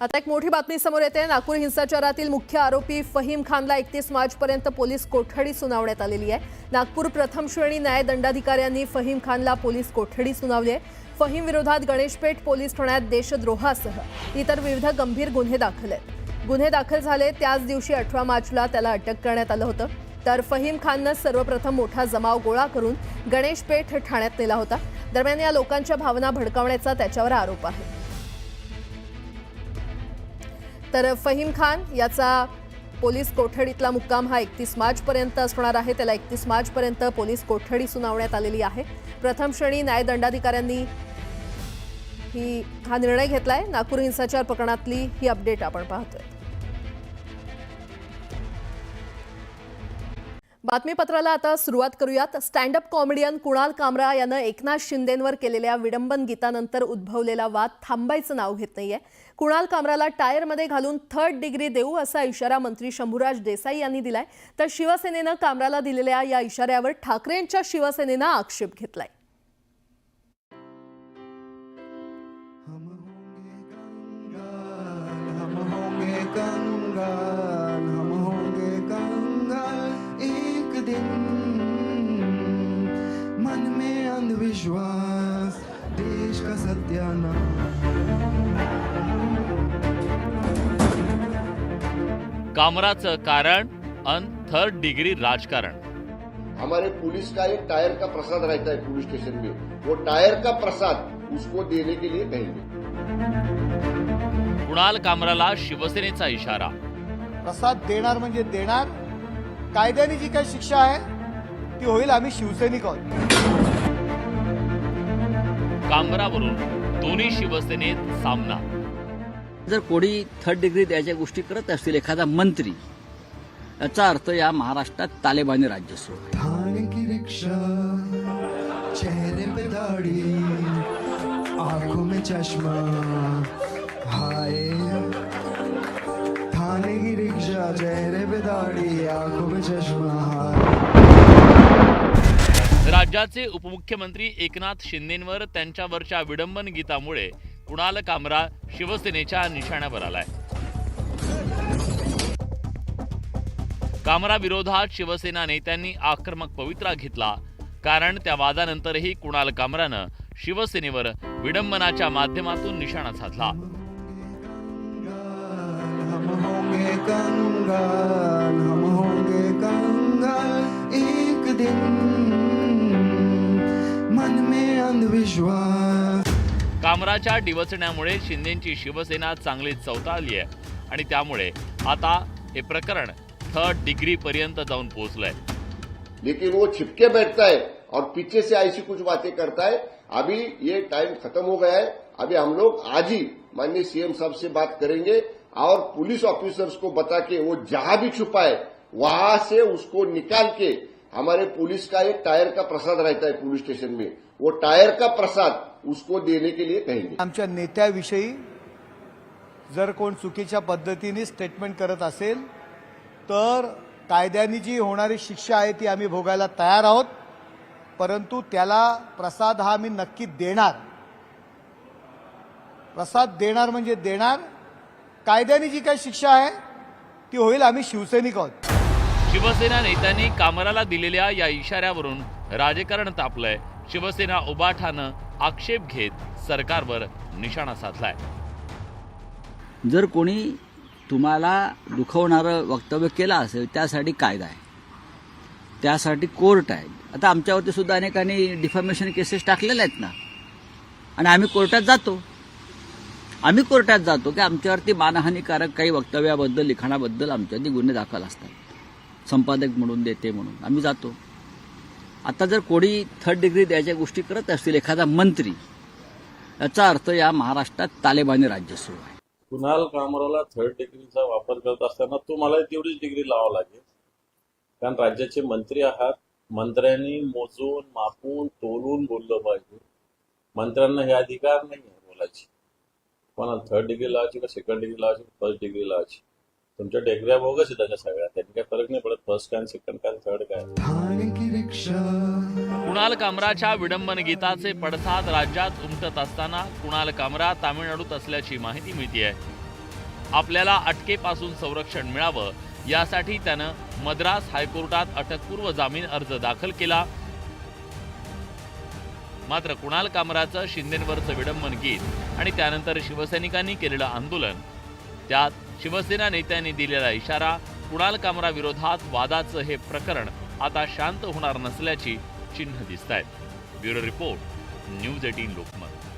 आता एक मोठी बातमी समोर येते। नागपूर हिंसाचारातील मुख्य आरोपी फहीम खानला 31 मार्चपर्यंत पोलीस कोठडी सुनावण्यात आलेली आहे। नागपूर प्रथम श्रेणी न्याय दंडाधिकाऱ्यांनी फहीम खानला पोलीस कोठडी सुनावली आहे। फहीम विरोधात गणेशपेठ पोलीस ठाण्यात देशद्रोहासह इतर विविध गंभीर गुन्हे दाखल आहेत। गुन्हे दाखल झाले त्याच दिवशी 18 मार्चला त्याला अटक करण्यात आलं होतं। तर फहीम खाननं सर्वप्रथम मोठा जमाव गोळा करून गणेशपेठ ठाण्यात नेला होता। दरम्यान या लोकांच्या भावना भडकावण्याचा त्याच्यावर आरोप आहे। तर फहीम खान याचा पोलीस कोठडीतला मुक्काम हा 31 मार्चपर्यंत असणार आहे। त्याला 31 मार्चपर्यंत पोलीस कोठडी सुनावण्यात आलेली आहे। प्रथम श्रेणी न्याय दंडाधिकाऱ्यांनी हा निर्णय घेतलाय। नागपूर हिंसाचार प्रकरणातली ही अपडेट आपण पाहतोय। बातमीपत्राला आता सुरुवात करूयात। स्टँड अप कॉमेडियन कुणाल कामरा यानं एकनाथ शिंदेंवर केलेल्या विडंबन गीतानंतर उद्भवलेला वाद थांबायचं नाव घेत नाहीये। कुणाल कामराला टायरमध्ये घालून 3rd डिग्री देऊ असा इशारा मंत्री शंभूराज देसाई यांनी दिलाय। तर शिवसेनेनं कामराला दिलेल्या या इशाऱ्यावर ठाकरेंच्या शिवसेनेनं आक्षेप घेतलाय। मन में अंधविश्वास देश का सत्यानाश। कामराचं कारण अन 3rd डिग्री राजकारण। हमारे पुलिस का एक टायर का प्रसाद रहता है पुलिस स्टेशन में, वो टायर का प्रसाद उसको देने के लिए कहेंगे। कुणाल कामराला शिवसेनेचा इशारा। प्रसाद देणार म्हणजे देणार, कायद्याने जी काही शिक्षा आहे ती होईल। आम्ही शिवसैनिक आहोत। कामरावरून दोन्ही शिवसेनेत सामना। जर कोणी 3rd डिग्री द्यायच्या गोष्टी करत असतील एखादा मंत्री, याचा अर्थ या महाराष्ट्रात तालिबानी राज्य सुरू आहे। थाने की रिक्शा, चेहरे पे दाढ़ी, आंखों में चश्मा, हाय। थाने की रिक्शा, चेहरे पे दाढ़ी, आंखों में चश्मा, हाय। राज्याचे उपमुख्यमंत्री एकनाथ शिंदेंवर त्यांच्यावरच्या विडंबन गीतामुळे कुणाल कामरा शिवसेनेच्या निशाण्यावर आलाय। कामरा विरोधात शिवसेना नेत्यांनी आक्रमक पवित्रा घेतला। कारण त्या वादानंतरही कुणाल कामरानं शिवसेनेवर विडंबनाच्या माध्यमातून निशाणा साधला। हम होंगे कंगाल, हम होंगे कंगाल एक दिन, मन में अंधविश्वास। कामराच्या डिवचण्यामुळे शिंदेंची शिवसेना चांगलीच चवताळली आहे आणि त्यामुळे आता हे प्रकरण 3rd डिग्री पर्यंत जाऊन पोहोचलंय। लेकिन वो छिपके बैठता है और पीछे से ऐसी कुछ बातें करता है। अभी ये टाइम खत्म हो गया है। अभी हम लोग आज ही माननीय सीएम साहब से बात करेंगे और पुलिस ऑफिसर्स को बता के वो जहां भी छुपा है वहां से उसको निकाल के, हमारे पुलिस का एक टायर का प्रसाद रहता है पुलिस स्टेशन में, वो टायर का प्रसाद उसको देने के लिए कहेंगे। आमच्या नेत्याविषयी जर कोण चुकीच्या पद्धतीने स्टेटमेंट करत असेल तर कायद्याने जी होणारी शिक्षा आहे ती आम्ही भोगायला तयार आहोत। परंतु त्याला प्रसाद हा आम्ही नक्की देणार। प्रसाद देणार म्हणजे देणार, कायद्याने जी काही शिक्षा आहे ती होईल। आम्ही शिवसैनिक आहोत। शिवसेना नेत्यांनी कामराला दिलेल्या या इशाऱ्यावरून राजकारण तापलंय। शिवसेना उबाठानं आक्षेप घेत सरकारवर निशाणा साधलाय। जर कोणी तुम्हाला दुखवणारं वक्तव्य केलं असेल त्यासाठी कायदा आहे, त्यासाठी कोर्ट आहे। आता आमच्यावरती सुद्धा अनेकांनी डिफॅमेशन केसेस टाकलेल्या आहेत ना, आणि आम्ही कोर्टात जातो की आमच्यावरती मानहानिकारक काही वक्तव्याबद्दल, लिखाणाबद्दल आमच्यावरती गुन्हे दाखल असतात। संपादक म्हणून, देते म्हणून आम्ही जातो। आता जर कोणी 3rd डिग्री द्यायच्या गोष्टी करत असतील एखादा मंत्री, याचा अर्थ या महाराष्ट्रात तालिबानी राज्य सुरू आहे। कुणाल कामराला 3rd डिग्रीचा वापर करत असताना तुम्हाला तेवढीच डिग्री लावावं लागेल। कारण राज्याचे मंत्री आहात, मंत्र्यांनी मोजून, मापून, तोलून बोललं पाहिजे। मंत्र्यांना हे अधिकार नाही आहे बोलायची। कोणाला 3rd डिग्री लावायची का 2nd डिग्री लावायची, 1st डिग्री लावायची, तुमच्या डिग्र्या बोगस आहेत त्याच्या सगळ्या। त्यांनी काही फरक नाही पडत 1st काय, 2nd काय, 3rd काय। थाने की रिक्शा, कुणाल कामराच्या विडंबन गीताचे पडसाद राज्यात उमटत असताना कुणाल कामरा तामिळनाडूत असल्याची माहिती मिळते आहे। आपल्याला अटकेपासून संरक्षण मिळावं यासाठी त्यानं मद्रास हायकोर्टात अटकपूर्व जामीन अर्ज दाखल केला. मात्र कुणाल कामराचं शिंदेंवरचं विडंबन गीत आणि त्यानंतर शिवसैनिकांनी केलेलं आंदोलन, त्यात शिवसेना नेत्यांनी दिलेला इशारा, कुणाल कामरा विरोधात वादाचं हे प्रकरण आता शांत होणार नसल्याची चिन्ह दिसत आहेत. Bureau report, news 18 Lokmat.